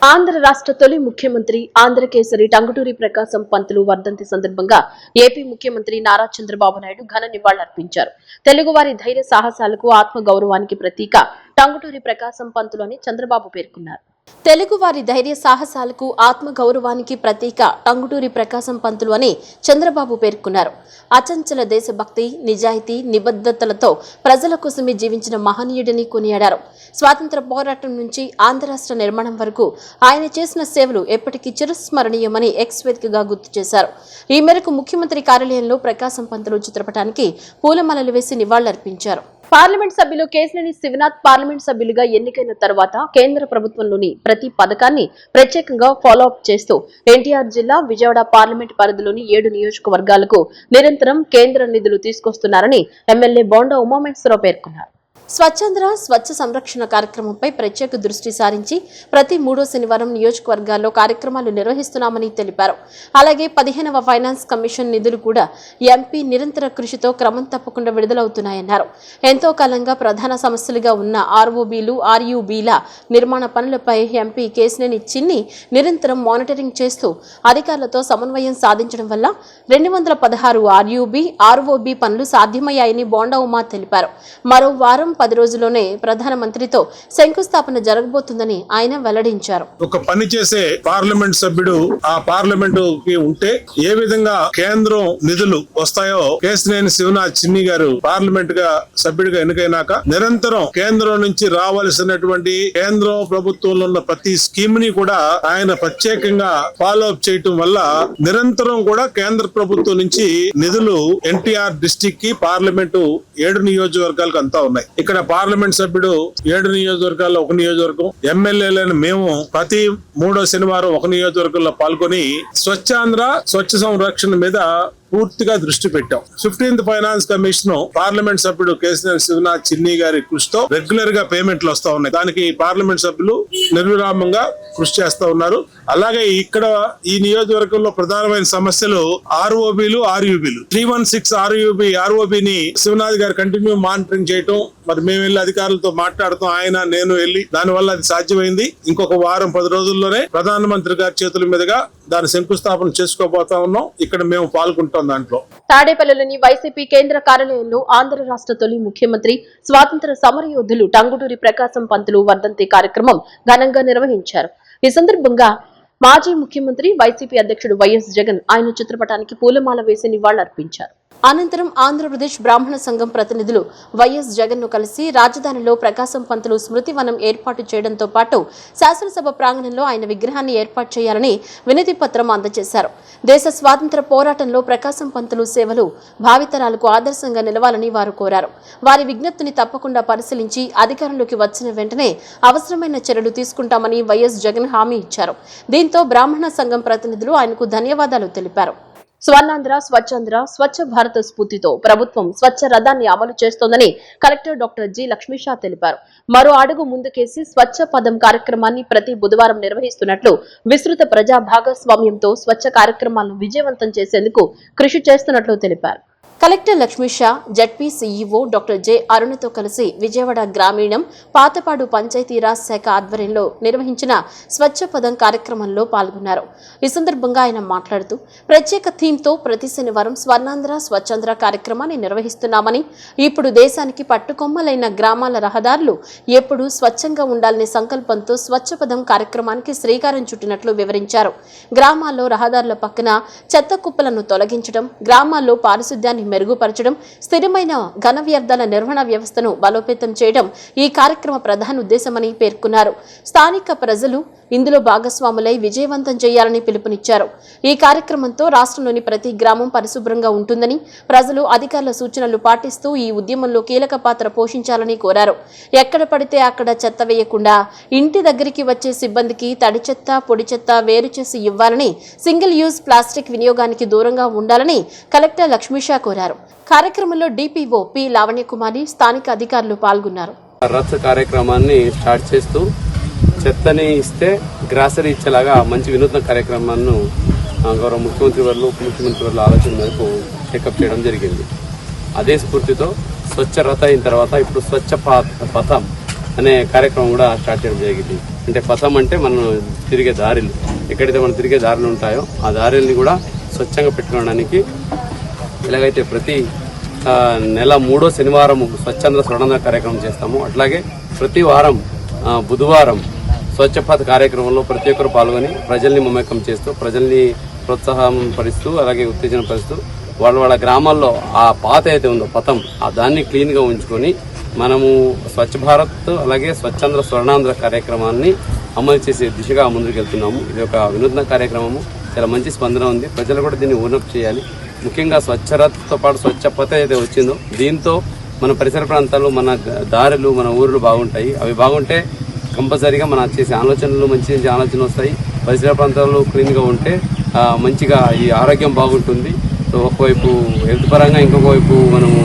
ఆంధ్ర రాష్ట్ర తొలి ముఖ్యమంత్రి ఆంధ్రకేసరి టంగుటూరి ప్రకాశం పంతులు వర్ధంతి సందర్భంగా ఏపీ ముఖ్యమంత్రి నారా చంద్రబాబు నాయుడు ఘన నివాళులర్పించారు. తెలుగువారి ధైర్య సాహసాలకు ఆత్మ గౌరవానికి ప్రతీక టంగుటూరి ప్రకాశం పంతులు అని చంద్రబాబు పేర్కొన్నారు. తెలుగువారి ధైర్య సాహసాలకు ఆత్మ గౌరవానికి ప్రతీక టంగుటూరి ప్రకాశం పంతులు అని చంద్రబాబు పేర్కొన్నారు. అచంచల దేశభక్తి, నిజాయితీ, నిబద్ధతలతో ప్రజల కోసమే జీవించిన మహనీయుడిని కొనియాడారు. స్వాతంత్ర పోరాటం నుంచి ఆంధ్ర రాష్ట్ర నిర్మాణం వరకు ఆయన చేసిన సేవలు ఎప్పటికీ చిరస్మరణీయమని ఎక్స్ వేదికగా గుర్తు చేశారు. ఈ మేరకు ముఖ్యమంత్రి కార్యాలయంలో ప్రకాశం పంతులు చిత్రపటానికి పూలమాలలు వేసి నివాళులర్పించారు. పార్లమెంట్ సభ్యులు కేశినేని శివనాథ్ పార్లమెంట్ సభ్యులుగా ఎన్నికైన తర్వాత కేంద్ర ప్రభుత్వంలోని ప్రతి పథకాన్ని ప్రత్యేకంగా ఫాలో అప్ చేస్తూ ఎన్టీఆర్ జిల్లా విజయవాడ పార్లమెంట్ పరిధిలోని 7 నియోజకవర్గాలకు నిరంతరం కేంద్ర నిధులు తీసుకొస్తున్నారని ఎమ్మెల్యే బోండా ఉమామహేశ్వరరావు పేర్కొన్నారు. స్వచ్ఛాంధ్ర స్వచ్ఛ సంరక్షణ కార్యక్రమంపై ప్రత్యేక దృష్టి సారించి ప్రతి 3వ శనివారం నియోజకవర్గాల్లో కార్యక్రమాలు నిర్వహిస్తున్నామని తెలిపారు. అలాగే 15వ ఫైనాన్స్ కమిషన్ నిధులు కూడా ఎంపీ నిరంతర కృషితో క్రమం తప్పకుండా విడుదలవుతున్నాయన్నారు. ఎంతో కాలంగా ప్రధాన సమస్యలుగా ఉన్న ఆర్ఓబీలు, ఆర్యూబీల నిర్మాణ పనులపై ఎంపీ కేశినేని చిన్ని నిరంతరం మానిటరింగ్ చేస్తూ అధికారులతో సమన్వయం సాధించడం వల్ల 216 ఆర్యూబీ, ఆర్ఓబీ పనులు సాధ్యమయ్యాయని బోండా ఉమా తెలిపారు. మరో వారం 10 రోజుల్లోనే ప్రధానమంత్రితో శంకుస్థాపన జరగబోతుందని ఆయన వెల్లడించారు. ఒక పని చేసే పార్లమెంట్ సభ్యుడు ఆ పార్లమెంట్ కి ఉంటే ఏ విధంగా కేంద్రం నిధులు వస్తాయో కేశినేని శివనాథ్ చిన్ని గారు పార్లమెంట్ గా సభ్యుడిగా ఎన్నికైనాక నిరంతరం కేంద్రం నుంచి రావాల్సినటువంటి కేంద్ర ప్రభుత్వంలో ఉన్న ప్రతి స్కీమ్ ని కూడా ఆయన ప్రత్యేకంగా ఫాలో అప్ చేయటం వల్ల నిరంతరం కూడా కేంద్ర ప్రభుత్వం నుంచి నిధులు ఎన్టీఆర్ డిస్టిక్ కి పార్లమెంటు 7 నియోజకవర్గాలకు అంతా ఉన్నాయి. ఇక్కడ పార్లమెంట్ సభ్యుడు 7 నియోజకవర్గాల్లో 1 నియోజకవర్గం, ఎమ్మెల్యేలను మేము ప్రతి 3వ శనివారం 1 నియోజకవర్గంలో పాల్గొని స్వచ్ఛాంధ్ర స్వచ్ఛ సంరక్షణ మీద పూర్తిగా దృష్టి పెట్టాం. 15th ఫైనాన్స్ కమిషన్ పార్లమెంట్ సభ్యుడు కేశినేని శివనాథ్ చిన్ని గారి కృషితో రెగ్యులర్ గా పేమెంట్లు వస్తా ఉన్నాయి. దానికి పార్లమెంట్ సభ్యులు నిర్విరామంగా కృషి చేస్తా ఉన్నారు. అలాగే ఇక్కడ ఈ నియోజకవర్గంలో ప్రధానమైన సమస్యలు ఆర్ఓబీలు, ఆర్యూబీలు. 316 ఆర్ఓబీని శివనాథ్ గారు కంటిన్యూ మానిటరింగ్ చేయటం, మరి మేము వెళ్ళి అధికారులతో మాట్లాడతాం, ఆయన నేను వెళ్ళి దాని వల్ల అది సాధ్యమైంది. ఇంకొక వారం 10 రోజుల్లోనే ప్రధానమంత్రి గారి చేతుల మీదుగా దాని శంకుస్థాపన చేసుకోబోతా ఉన్నాం. ఇక్కడ మేము పాల్గొంటాం. దాంట్లో తాడేపల్లిలోని వైసీపీ కేంద్ర కార్యాలయంలో ఆంధ్ర రాష్ట్ర తొలి ముఖ్యమంత్రి స్వాతంత్ర సమరయోధులు టంగుటూరి ప్రకాశం పంతులు వర్ధంతి కార్యక్రమం ఘనంగా నిర్వహించారు. ఈ సందర్భంగా మాజీ ముఖ్యమంత్రి వైసీపీ అధ్యక్షుడు వైఎస్ జగన్ ఆయన చిత్రపటానికి పూలమాల వేసి నివాళులర్పించారు. అనంతరం ఆంధ్రప్రదేశ్ బ్రాహ్మణ సంఘం ప్రతినిధులు వైఎస్ జగన్ ను కలిసి రాజధానిలో ప్రకాశం పంతులు స్మృతి వనం ఏర్పాటు చేయడంతో పాటు శాసనసభ ప్రాంగణంలో ఆయన విగ్రహాన్ని ఏర్పాటు చేయాలని వినతి పత్రం అందజేశారు. దేశ స్వాతంత్ర పోరాటంలో ప్రకాశం పంతులు సేవలు భావితరాలకు ఆదర్శంగా నిలవాలని వారు కోరారు. వారి విజ్ఞప్తిని తప్పకుండా పరిశీలించి అధికారంలోకి వచ్చిన వెంటనే అవసరమైన చర్యలు తీసుకుంటామని వైఎస్ జగన్ హామీ ఇచ్చారు. దీంతో బ్రాహ్మణ సంఘం ప్రతినిధులు ఆయనకు ధన్యవాదాలు తెలిపారు. స్వర్ణాంధ్ర స్వచ్ఛాంధ్ర స్వచ్ఛ భారత స్ఫూర్తితో ప్రభుత్వం స్వచ్ఛ రథాన్ని అమలు చేస్తోందని కలెక్టర్ డాక్టర్ జి లక్ష్మీషా తెలిపారు. మరో అడుగు ముందుకేసి స్వచ్ఛ పదం కార్యక్రమాన్ని ప్రతి బుధవారం నిర్వహిస్తున్నట్లు, విస్తృత ప్రజా భాగస్వామ్యంతో స్వచ్ఛ కార్యక్రమాలను విజయవంతం చేసేందుకు కృషి చేస్తున్నట్లు తెలిపారు. Collector Lakshmisha ZP CEO doctor J అరుణతో కలిసి విజయవాడ గ్రామీణం పాతపాడు పంచాయతీరాజ్ శాఖ ఆధ్వర్యంలో నిర్వహించిన స్వచ్ఛ పదం కార్యక్రమంలో పాల్గొన్నారు. ఈ సందర్భంగా ఆయన మాట్లాడుతూ ప్రత్యేక థీమ్తో ప్రతి శనివారం స్వర్ణాంధ్ర స్వచ్ఛాంధ్ర కార్యక్రమాన్ని నిర్వహిస్తున్నామని, ఇప్పుడు దేశానికి పట్టుకొమ్మలైన గ్రామాల రహదారులు ఎప్పుడూ స్వచ్ఛంగా ఉండాలనే సంకల్పంతో స్వచ్ఛ పదం కార్యక్రమానికి శ్రీకారం చుట్టినట్లు వివరించారు. గ్రామాల్లో రహదారుల పక్కన చెత్త కుప్పలను తొలగించడం, గ్రామాల్లో పారిశుద్ధ్యాన్ని మెరుగుపరచడం, స్థిరమైన ఘన వ్యర్థాల నిర్వహణ వ్యవస్థను బలోపేతం చేయడం ఈ కార్యక్రమ ప్రధాన ఉద్దేశమని పేర్కొన్నారు. స్థానిక ప్రజలు ఇందులో భాగస్వాములై విజయవంతం చేయాలని పిలుపునిచ్చారు. ఈ కార్యక్రమంతో రాష్ట్రంలోని ప్రతి గ్రామం పరిశుభ్రంగా ఉంటుందని, ప్రజలు అధికారుల సూచనలు పాటిస్తూ ఈ ఉద్యమంలో కీలక పాత్ర పోషించాలని కోరారు. ఎక్కడ పడితే అక్కడ చెత్త వేయకుండా ఇంటి దగ్గరికి వచ్చే సిబ్బందికి తడి చెత్త, పొడి చెత్త వేరు చేసి ఇవ్వాలని, సింగిల్ యూజ్ ప్లాస్టిక్ వినియోగానికి దూరంగా ఉండాలని కలెక్టర్ లక్ష్మీషా కోరారు. కార్యక్రమంలో డిపిఓ పి లావణ్యకుమారి, స్థానిక అధికారులు పాల్గొన్నారు. రథ కార్యక్రమాన్ని స్టార్ట్ చేస్తూ చెత్తని ఇస్తే గ్రాసరీ ఇచ్చేలాగా మంచి వినూత్న కార్యక్రమాన్ని గౌరవ ముఖ్యమంత్రి వారు, ఉప ముఖ్యమంత్రి వారి ఆలోచన మేరకు టేకప్ చేయడం జరిగింది. అదే స్ఫూర్తితో స్వచ్ఛ రథ అయిన తర్వాత ఇప్పుడు స్వచ్ఛ పథం అనే కార్యక్రమం కూడా స్టార్ట్ చేయడం జరిగింది. అంటే పథం అంటే మనం తిరిగే దారిలు, ఎక్కడైతే మనం తిరిగే దారులు ఉంటాయో ఆ దారుల్ని కూడా స్వచ్ఛంగా పెట్టుకోవడానికి ఎలాగైతే ప్రతి నెల 3వ శనివారం స్వచ్ఛంద స్వర్ణాంధ్ర కార్యక్రమం చేస్తాము, అట్లాగే ప్రతి వారం బుధవారం స్వచ్ఛపాత కార్యక్రమంలో ప్రతి ఒక్కరు పాల్గొని ప్రజల్ని మమేకం చేస్తూ ప్రజల్ని ప్రోత్సాహం పరుస్తూ అలాగే ఉత్తేజన పరుస్తూ వాళ్ళ గ్రామాల్లో ఆ పాత అయితే ఉందో పథం దాన్ని క్లీన్గా ఉంచుకొని మనము స్వచ్ఛ భారత్ అలాగే స్వచ్ఛంద స్వర్ణాంధ్ర కార్యక్రమాన్ని అమలు చేసే దిశగా ముందుకెళ్తున్నాము. ఇది ఒక వినూత్న కార్యక్రమము, చాలా మంచి స్పందన ఉంది. ప్రజలు కూడా దీన్ని ఊనప్ చేయాలి. ముఖ్యంగా స్వచ్ఛతతో పాటు స్వచ్ఛ పథ అయితే వచ్చిందో దీంతో మన పరిసర ప్రాంతాల్లో మన దారులు మన ఊర్లు బాగుంటాయి. అవి బాగుంటే కంపల్సరీగా మనం చేసే ఆలోచనలు మంచి మంచి ఆలోచనలు వస్తాయి. పరిసర ప్రాంతాల్లో క్లీన్గా ఉంటే మంచిగా ఈ ఆరోగ్యం బాగుంటుంది. సో ఒకవైపు హెల్త్ పరంగా ఇంకొక వైపు మనము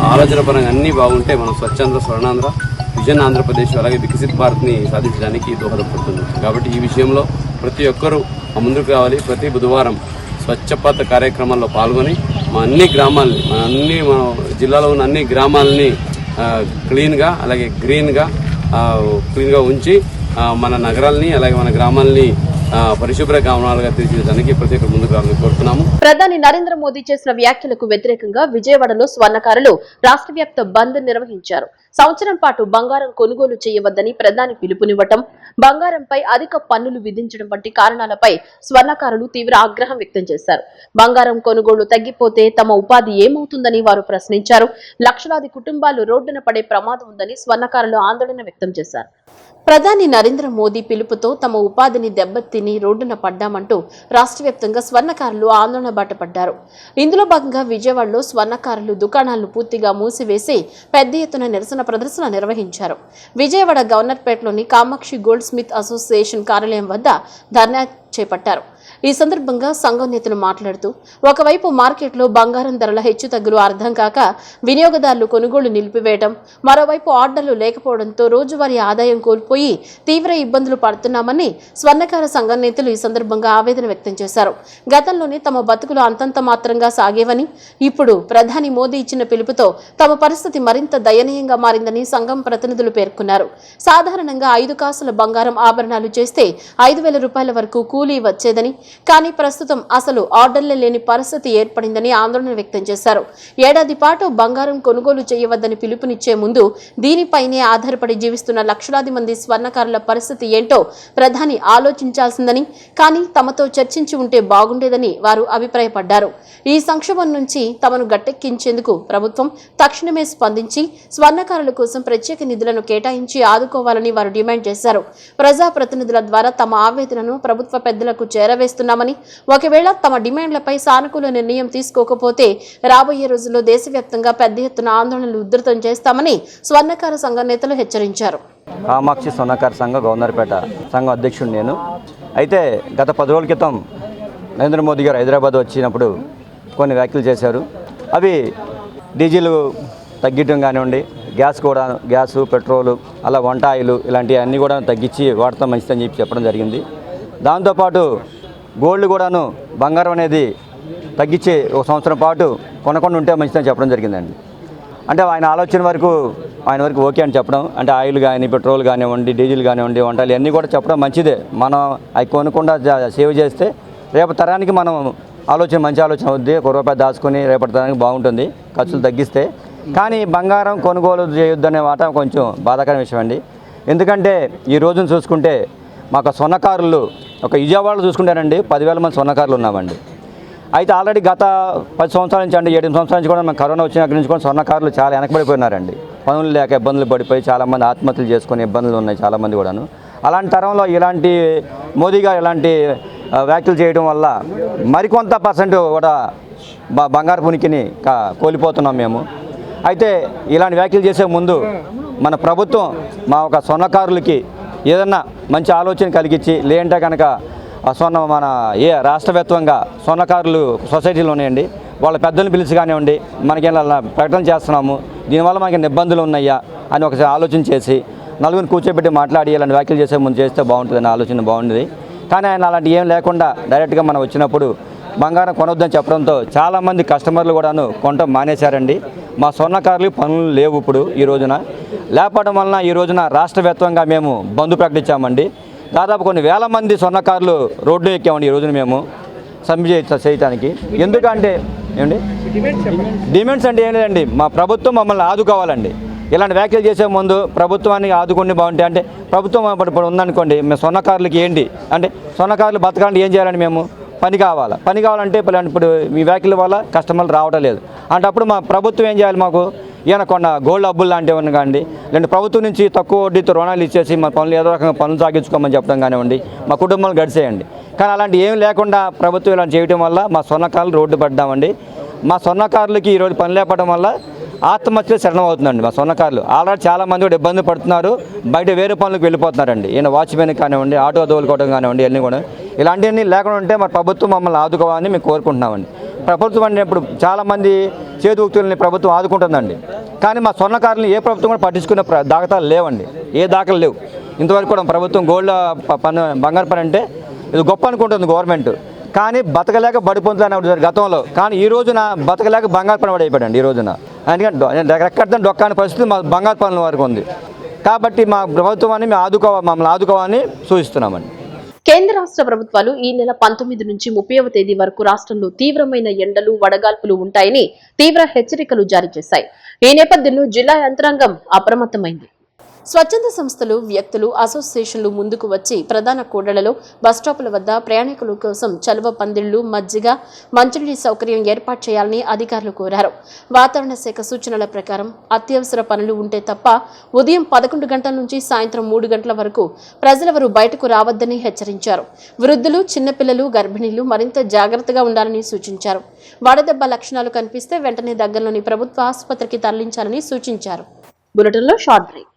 ఆలోచన పరంగా అన్నీ బాగుంటే మనం స్వచ్ఛంద స్వర్ణాంధ్ర విజన్ ఆంధ్రప్రదేశ్ అలాగే వికసిత్ భారత్ని సాధించడానికి దోహదపడుతుంది. కాబట్టి ఈ విషయంలో ప్రతి ఒక్కరూ ముందుకు రావాలి. ప్రతి బుధవారం స్వచ్ఛపాత కార్యక్రమాల్లో పాల్గొని మన జిల్లాలో ఉన్న అన్ని గ్రామాలని క్లీన్గా అలాగే గ్రీన్గా ఉంచి మన నగరాలని అలాగే మన గ్రామాలని పరిశుభ్ర గ్రామాలుగా తీర్చిదిద్దడానికి ప్రతి ఒక్కరు ముందుకు రావాలని కోరుతున్నాము. ప్రధాని నరేంద్ర మోదీ చేసిన వ్యాఖ్యలకు వ్యతిరేకంగా విజయవాడలో స్వర్ణకారులు రాష్ట్ర వ్యాప్త బంద్ నిర్వహించారు. సంవత్సరం పాటు బంగారం కొనుగోలు చేయవద్దని ప్రధాని పిలుపునివ్వటం, బంగారంపై అధిక పన్నులు విధించడం వంటి కారణాలపై స్వర్ణకారులు తీవ్ర ఆగ్రహం వ్యక్తం చేశారు. బంగారం కొనుగోలు తగ్గిపోతే తమ ఉపాధి ఏమవుతుందని వారు ప్రశ్నించారు. లక్షలాది కుటుంబాలు రోడ్డున పడే ప్రమాదం ఉందని స్వర్ణకారులు ఆందోళన వ్యక్తం చేశారు. ప్రధాని నరేంద్ర మోదీ పిలుపుతో తమ ఉపాధిని దెబ్బతిని రోడ్డున పడ్డామంటూ రాష్ట్ర వ్యాప్తంగా స్వర్ణకారులు ఆందోళన బాటపడ్డారు. ఇందులో భాగంగా విజయవాడలో స్వర్ణకారులు దుకాణాలను పూర్తిగా మూసివేసి పెద్ద ఎత్తున నిరసన ప్రదర్శన నిర్వహించారు. విజయవాడ గవర్నర్పేటలోని కామాక్షి గోల్డ్ స్మిత్ అసోసియేషన్ కార్యాలయం వద్ద ధర్నా చేపట్టారు. ఈ సందర్భంగా సంఘం నేతలు మాట్లాడుతూ ఒకవైపు మార్కెట్లో బంగారం ధరల హెచ్చుతగ్గులు అర్థం కాక వినియోగదారులు కొనుగోలు నిలిపివేయడం, మరోవైపు ఆర్డర్లు లేకపోవడంతో రోజువారీ ఆదాయం కోల్పోయి తీవ్ర ఇబ్బందులు పడుతున్నామని స్వర్ణకార సంఘం నేతలు ఈ సందర్భంగా ఆవేదన వ్యక్తం చేశారు. గతంలోనే తమ బతుకులు అంతంత మాత్రంగా సాగేవని, ఇప్పుడు ప్రధాని మోదీ ఇచ్చిన పిలుపుతో తమ పరిస్థితి మరింత దయనీయంగా మారిందని సంఘం ప్రతినిధులు పేర్కొన్నారు. సాధారణంగా 5 కాసుల బంగారం ఆభరణాలు చేస్తే 5,000 రూపాయల వరకు కూలీ వచ్చేదని, కానీ ప్రస్తుతం అసలు ఆర్డర్లే లేని పరిస్థితి ఏర్పడిందని ఆందోళన వ్యక్తం చేశారు. ఏడాది పాటు బంగారం కొనుగోలు చేయవద్దని పిలుపునిచ్చే ముందు దీనిపైనే ఆధారపడి జీవిస్తున్న లక్షలాది మంది స్వర్ణకారుల పరిస్థితి ఏంటో ప్రధాని ఆలోచించాల్సిందని, కానీ తమతో చర్చించి ఉంటే బాగుండేదని వారు అభిప్రాయపడ్డారు. ఈ సంక్షోభం నుంచి తమను గట్టెక్కించేందుకు ప్రభుత్వం తక్షణమే స్పందించి స్వర్ణకారుల కోసం ప్రత్యేక నిధులను కేటాయించి ఆదుకోవాలని వారు డిమాండ్ చేశారు. ప్రజాప్రతినిధుల ద్వారా తమ ఆవేదనను ప్రభుత్వ పెద్దలకు చేరవేస్తున్నామని, ఒకవేళ తమ డిమాండ్లపై సానుకూల నిర్ణయం తీసుకోకపోతే రాబోయే రోజుల్లో దేశవ్యాప్తంగా పెద్ద ఎత్తున ఆందోళనలు ఉధృతం చేస్తామని స్వర్ణకార సంఘ నేతలు హెచ్చరించారు. కామాక్షి స్వర్ణకార సంఘ గవర్నర్పేట సంఘం అధ్యక్షుడు నేను. అయితే గత 10 రోజుల క్రితం నరేంద్ర మోదీ గారు హైదరాబాద్ వచ్చినప్పుడు కొన్ని వ్యాఖ్యలు చేశారు. అవి డీజిల్ తగ్గించడం కానివ్వండి, గ్యాసు పెట్రోలు అలా వంట ఆయిల్ ఇలాంటివి అన్నీ కూడా తగ్గించి వాడటం మంచిదని చెప్పడం జరిగింది. దాంతోపాటు గోల్డ్ కూడాను బంగారం అనేది తగ్గించి 1 సంవత్సరం పాటు కొనకుండా ఉంటే మంచిదని చెప్పడం జరిగిందండి. అంటే ఆయన ఆలోచన వరకు ఓకే అని చెప్పడం, అంటే ఆయిల్ కానీ పెట్రోల్ కానివ్వండి, డీజిల్ కానివ్వండి, వంటలు అన్నీ కూడా చెప్పడం మంచిదే. మనం అవి కొనకుండా సేవ్ చేస్తే రేపు తరానికి మనం మంచి ఆలోచన అవుద్ది. ₹1 దాచుకొని రేపటి తరానికి బాగుంటుంది ఖర్చులు తగ్గిస్తే. కానీ బంగారం కొనుగోలు చేయొద్దనే మాట కొంచెం బాధాకరమైన విషయం అండి. ఎందుకంటే ఈ రోజును చూసుకుంటే మాకు స్వర్ణకారులు ఒక విజయవాడలో చూసుకుంటారండి 10,000 మంది స్వర్ణకారులు ఉన్నామండి. అయితే ఆల్రెడీ గత 10 సంవత్సరాల నుంచి అంటే 7 సంవత్సరాల నుంచి కూడా మేము కరోనా వచ్చిన నుంచి కూడా స్వర్ణకారులు చాలా వెనకబడిపోయినారండి. పనులు లేక ఇబ్బందులు పడిపోయి చాలామంది ఆత్మహత్యలు చేసుకునే ఇబ్బందులు ఉన్నాయి చాలామంది కూడాను. అలాంటి తరంలో ఇలాంటి మోదీ గారు ఇలాంటి వ్యాఖ్యలు చేయడం వల్ల మరికొంత పర్సెంట్ కూడా బంగారు ఉనికిని కోల్పోతున్నాం మేము. అయితే ఇలాంటి వ్యాఖ్యలు చేసే ముందు మన ప్రభుత్వం మా ఒక స్వర్ణకారులకి ఏదన్నా మంచి ఆలోచన కలిగించి, లేదంటే కనుక మన రాష్ట్ర వ్యాప్తంగా స్వర్ణకారులు సొసైటీలు ఉన్నాయండి, వాళ్ళ పెద్దలను పిలిచి కానివ్వండి మనకి ప్రకటన చేస్తున్నాము, దీనివల్ల మనకి ఇబ్బందులు ఉన్నాయా అని ఒకసారి ఆలోచన చేసి నలుగురిని కూర్చోబెట్టి మాట్లాడి ఇలాంటి వ్యాఖ్యలు చేసే ముందు చేస్తే బాగుంటుందని ఆలోచన బాగుంది. కానీ ఆయన అలాంటి ఏం లేకుండా డైరెక్ట్గా మనం వచ్చినప్పుడు బంగారం కొనొద్దని చెప్పడంతో చాలామంది కస్టమర్లు కూడాను కొనటం మానేశారండి. మా స్వర్ణకారులు పనులు లేవు ఇప్పుడు ఈ రోజున. లేకపోవడం వలన ఈ రోజున రాష్ట్ర వ్యాప్తంగా మేము బంద్ ప్రకటించామండి. దాదాపు కొన్ని వేల మంది స్వర్ణకారులు రోడ్డు ఎక్కామండి ఈ రోజున మేము సమ్మె చేయటానికి. ఎందుకంటే ఏమండి డిమాండ్స్ అంటే ఏం లేదండి, మా ప్రభుత్వం మమ్మల్ని ఆదుకోవాలండి. ఇలాంటి వ్యాఖ్యలు చేసే ముందు ప్రభుత్వాన్ని ఆదుకుంటే బాగుంటాయి. అంటే ప్రభుత్వం ఇప్పుడు ఉందనుకోండి, మేము స్వర్ణకారులకి ఏంటి అంటే స్వర్ణకారులు బతకాలంటే ఏం చేయాలండి? మేము పని కావాలంటే ఇప్పుడు మీ వ్యాఖ్యల వల్ల కస్టమర్లు రావడం లేదు. అంటే అప్పుడు మా ప్రభుత్వం ఏం చేయాలి? మాకు ఈయన కొన్న గోల్డ్ అబ్బులు లాంటివి కానివ్వండి, లేదంటే ప్రభుత్వం నుంచి తక్కువ వడ్డీతో రుణాలు ఇచ్చేసి మా పనులు ఏదో రకంగా పనులు సాగించుకోమని చెప్పడం కానివ్వండి, మా కుటుంబాలు గడిచేయండి. కానీ అలాంటి ఏం లేకుండా ప్రభుత్వం ఇలా చేయడం వల్ల మా స్వర్ణకారులు రోడ్డు పడ్డామండి. మా స్వర్ణకారులకి ఈరోజు పని లేపడం వల్ల ఆత్మహత్యలు శరణం అవుతుందండి. మా స్వర్ణకారులు ఆల్రెడీ చాలామంది కూడా ఇబ్బంది పడుతున్నారు, బయట వేరే పనులకు వెళ్ళిపోతున్నారండి. ఈయన వాచ్మెన్ కానివ్వండి, ఆటో తోలుకోవడం కానివ్వండి, ఇవన్నీ కూడా ఇలాంటివన్నీ లేకుండా ఉంటే మరి ప్రభుత్వం మమ్మల్ని ఆదుకోవాలని మేము కోరుకుంటున్నామండి. ప్రభుత్వం అంటే ఇప్పుడు చాలామంది చేతివృత్తులని ప్రభుత్వం ఆదుకుంటుందండి, కానీ మా స్వర్ణకారులను ఏ ప్రభుత్వం కూడా పట్టించుకునే దాఖలాలు లేవండి, ఏ దాఖలు లేవు ఇంతవరకు కూడా. ప్రభుత్వం గోల్డ్ పన్ను బంగారు పని అంటే ఇది గొప్ప అనుకుంటుంది గవర్నమెంట్, కానీ బతకలేక బడిపొందులని గతంలో, కానీ ఈ రోజున బతకలేక బంగారు పని అయిపోయాడండి ఈ రోజున. ఎందుకంటే ఎక్కడిదని డొక్కాని పరిస్థితి మా బంగారు పనుల వరకు ఉంది. కాబట్టి మా ప్రభుత్వాన్ని మమ్మల్ని ఆదుకోవాలని సూచిస్తున్నామండి. కేంద్ర రాష్ట్ర ప్రభుత్వాలు ఈ నెల 19 నుంచి 30వ తేదీ వరకు రాష్ట్రంలో తీవ్రమైన ఎండలు వడగాల్పులు ఉంటాయని తీవ్ర హెచ్చరికలు జారీ చేశాయి. ఈ నేపథ్యంలో జిల్లా యంత్రాంగం అప్రమత్తమైంది. స్వచ్ఛంద సంస్థలు, వ్యక్తులు, అసోసియేషన్లు ముందుకు వచ్చి ప్రధాన కూడళ్లలో, బస్టాపుల వద్ద ప్రయాణికుల కోసం చలువ పందిళ్లు, మజ్జిగ, మంచినీటి సౌకర్యం ఏర్పాటు చేయాలని అధికారులు కోరారు. వాతావరణ శాఖ సూచనల ప్రకారం అత్యవసర పనులు ఉంటే తప్ప ఉదయం 11 గంటల నుంచి సాయంత్రం 3 గంటల వరకు ప్రజలెవరూ బయటకు రావద్దని హెచ్చరించారు. వృద్ధులు, చిన్నపిల్లలు, గర్భిణీలు మరింత జాగ్రత్తగా ఉండాలని సూచించారు. వడదెబ్బ లక్షణాలు కనిపిస్తే వెంటనే దగ్గరలోని ప్రభుత్వ ఆసుపత్రికి తరలించాలని సూచించారు. బులెటిన్లో షార్ట్ బ్రేక్.